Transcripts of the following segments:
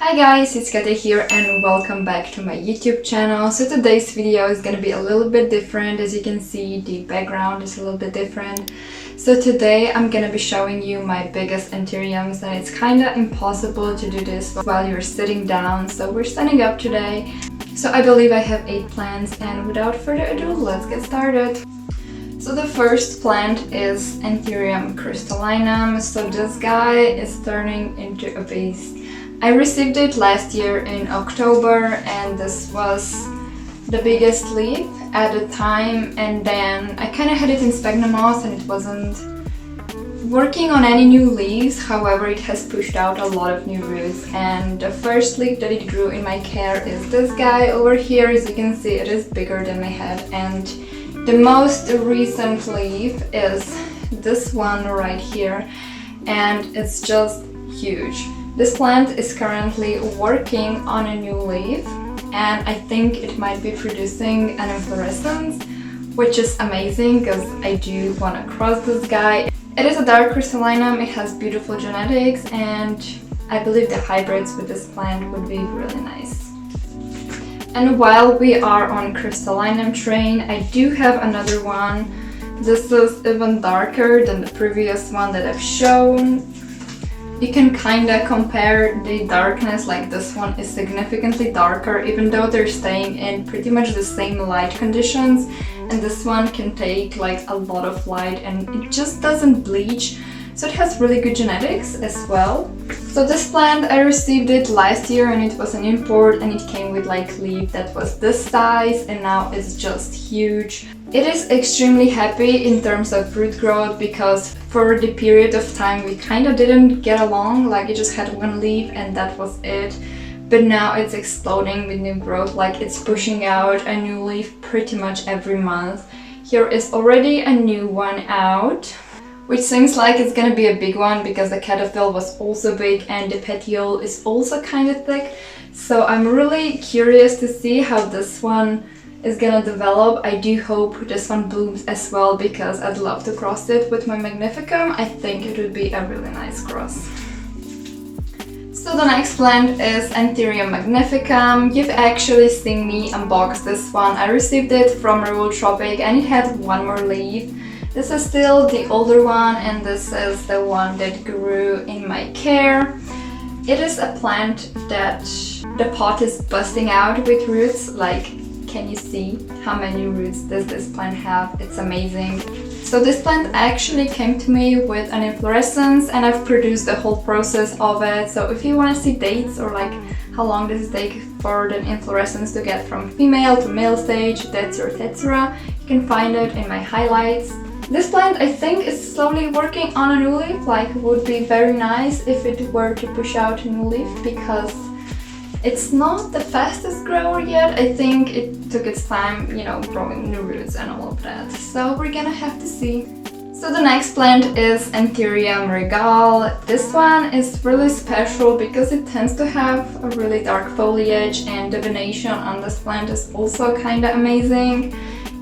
Hi guys, it's Katia here and welcome back to my YouTube channel. So today's video is gonna be a little bit different. As you can see, the background is a little bit different. So today I'm gonna be showing you my biggest Anthuriums, and it's kinda impossible to do this while you're sitting down. So we're standing up today. So I believe I have 8 plants, and without further ado, let's get started. So the first plant is Anthurium Crystalline. So this guy is turning into a beast. I received it last year in October, and this was the biggest leaf at the time, and then I kind of had it in sphagnum moss and it wasn't working on any new leaves. However, it has pushed out a lot of new roots, and the first leaf that it grew in my care is this guy over here. As you can see, it is bigger than my head, and the most recent leaf is this one right here, and it's just huge. This plant is currently working on a new leaf, and I think it might be producing an inflorescence, which is amazing because I do want to cross this guy. It is a dark crystallinum, it has beautiful genetics, and I believe the hybrids with this plant would be really nice. And while we are on Crystalline Train, I do have another one. This is even darker than the previous one that I've shown. You can kinda compare the darkness, like this one is significantly darker, even though they're staying in pretty much the same light conditions, and this one can take like a lot of light and it just doesn't bleach, so it has really good genetics as well. So this plant, I received it last year and it was an import, and it came with like leaf that was this size, and now it's just huge. It is extremely happy in terms of root growth, because for the period of time we kind of didn't get along, like it just had one leaf and that was it. But now it's exploding with new growth, like it's pushing out a new leaf pretty much every month. Here is already a new one out, which seems like it's gonna be a big one because the caterpillar was also big and the petiole is also kind of thick. So I'm really curious to see how this one is gonna develop. I do hope this one blooms as well, because I'd love to cross it with my magnificum. I think it would be a really nice cross. So the next plant is Anthurium magnificum. You've actually seen me unbox this one. I received it from Real Tropic and it had one more leaf. This is still the older one, and this is the one that grew in my care. It is a plant that the pot is busting out with roots. Like, can you see how many roots does this plant have? It's amazing. So this plant actually came to me with an inflorescence, and I've produced the whole process of it. So if you want to see dates or like how long does it take for the inflorescence to get from female to male stage, etc., you can find it in my highlights. This plant, I think, is slowly working on a new leaf. Like, it would be very nice if it were to push out a new leaf, because it's not the fastest grower yet. I think it took its time, you know, growing new roots and all of that. So we're gonna have to see. So the next plant is Anthurium VGI. This one is really special because it tends to have a really dark foliage, and the venation on this plant is also kinda amazing.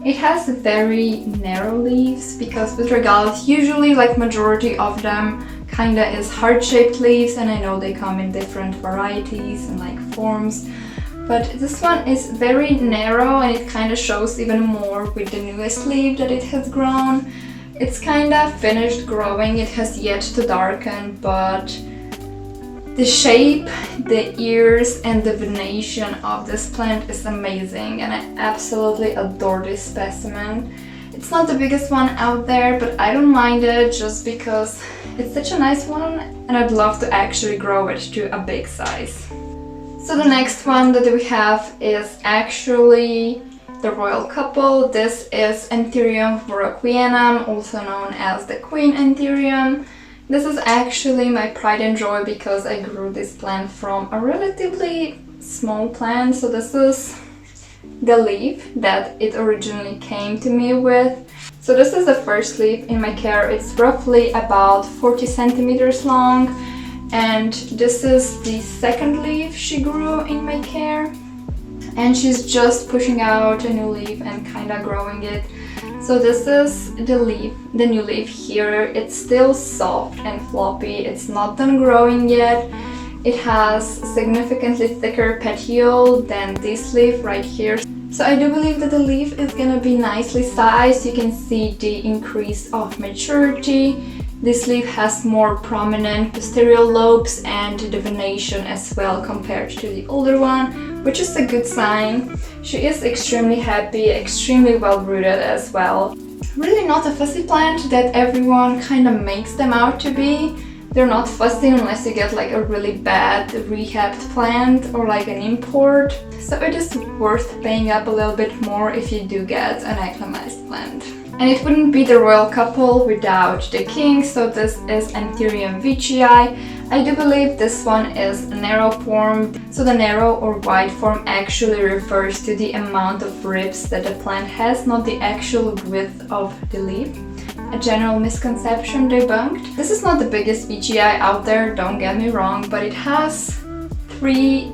It has very narrow leaves, because with regals, usually like majority of them kinda is heart-shaped leaves, and I know they come in different varieties and like forms, but this one is very narrow, and it kinda shows even more with the newest leaf that it has grown. It's kinda finished growing, it has yet to darken, but the shape, the ears, and the venation of this plant is amazing, and I absolutely adore this specimen. It's not the biggest one out there, but I don't mind it just because it's such a nice one, and I'd love to actually grow it to a big size. So the next one that we have is actually the royal couple. This is Anthurium Forgetty, also known as the Queen Anthurium. This is actually my pride and joy because I grew this plant from a relatively small plant. So this is the leaf that it originally came to me with. So this is the first leaf in my care. It's roughly about 40 centimeters long, and this is the second leaf she grew in my care, and she's just pushing out a new leaf and kind of growing it. So this is the leaf, the new leaf here. It's still soft and floppy. It's not done growing yet. It has significantly thicker petiole than this leaf right here. So I do believe that the leaf is gonna be nicely sized. You can see the increase of maturity. This leaf has more prominent posterior lobes and divination as well compared to the older one, which is a good sign. She is extremely happy, extremely well rooted as well. Really not a fussy plant that everyone kind of makes them out to be. They're not fussy unless you get like a really bad rehabbed plant or like an import. So it is worth paying up a little bit more if you do get an acclimatized plant. And it wouldn't be the royal couple without the king, so this is Anthurium VGI. I do believe this one is narrow form, so the narrow or wide form actually refers to the amount of ribs that the plant has, not the actual width of the leaf. A general misconception debunked. This is not the biggest VGI out there, don't get me wrong, but it has 3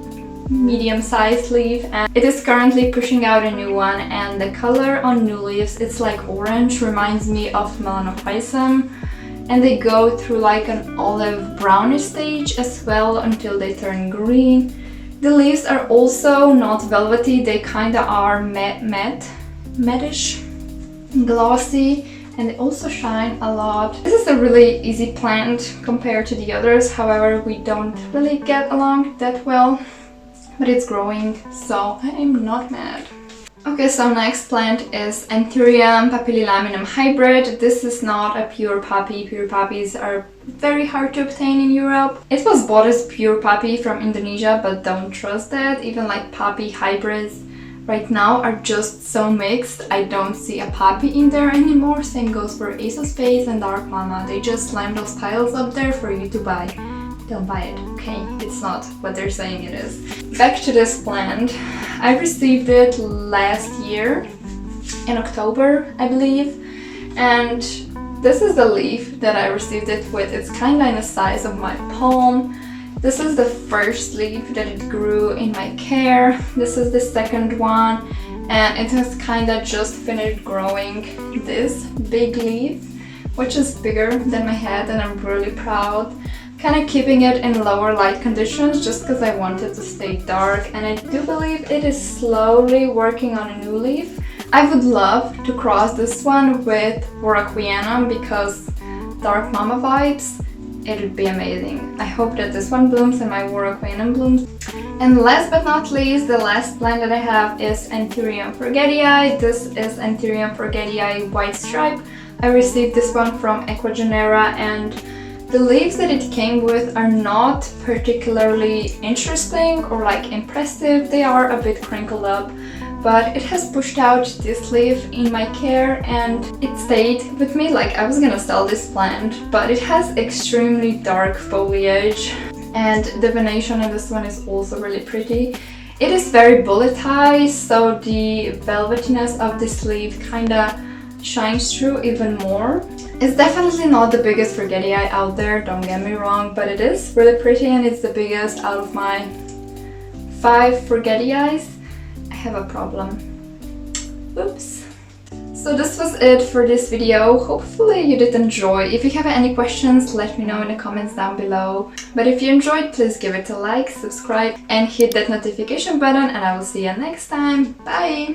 medium-sized leaf and it is currently pushing out a new one, and the color on new leaves, it's like orange, reminds me of melanophyllum, and they go through like an olive brownish stage as well until they turn green. The leaves are also not velvety, they kinda are matte-ish, glossy, and they also shine a lot. This is a really easy plant compared to the others, however we don't really get along that well. But it's growing, so I am not mad. Okay, so next plant is Anthurium papillilaminum hybrid. This is not a pure poppy. Pure poppies are very hard to obtain in Europe. It was bought as pure poppy from Indonesia, but don't trust that. Even like poppy hybrids right now are just so mixed. I don't see a poppy in there anymore. Same goes for Ace of Spades and Dark Mama. They just slam those titles up there for you to buy. Don't buy it, okay? It's not what they're saying it is. Back to this plant. I received it last year in October, I believe, and this is the leaf that I received it with. It's kind of in the size of my palm. This is the first leaf that it grew in my care. This is the second one, and it has kind of just finished growing this big leaf, which is bigger than my head, and I'm really proud. Kind of keeping it in lower light conditions just because I wanted to stay dark, and I do believe it is slowly working on a new leaf. I would love to cross this one with Warocqueanum because Dark Mama vibes. It would be amazing. I hope that this one blooms and my Warocqueanum blooms. And last but not least, the last plant that I have is Anthurium Forgetty Eye. This is Anthurium Forgetty Eye White Stripe. I received this one from Equagenera, and the leaves that it came with are not particularly interesting or like impressive. They are a bit crinkled up, but it has pushed out this leaf in my care and it stayed with me. Like, I was gonna sell this plant, but it has extremely dark foliage and divination, and this one is also really pretty. It is very bulletized, so the velvetiness of this leaf kinda shines through even more. It's definitely not the biggest Forgetty Eye out there, don't get me wrong, but it is really pretty and it's the biggest out of my 5 Forgetty Eyes. I have a problem. Oops. So this was it for this video. Hopefully you did enjoy. If you have any questions, let me know in the comments down below. But if you enjoyed, please give it a like, subscribe, and hit that notification button, and I will see you next time. Bye!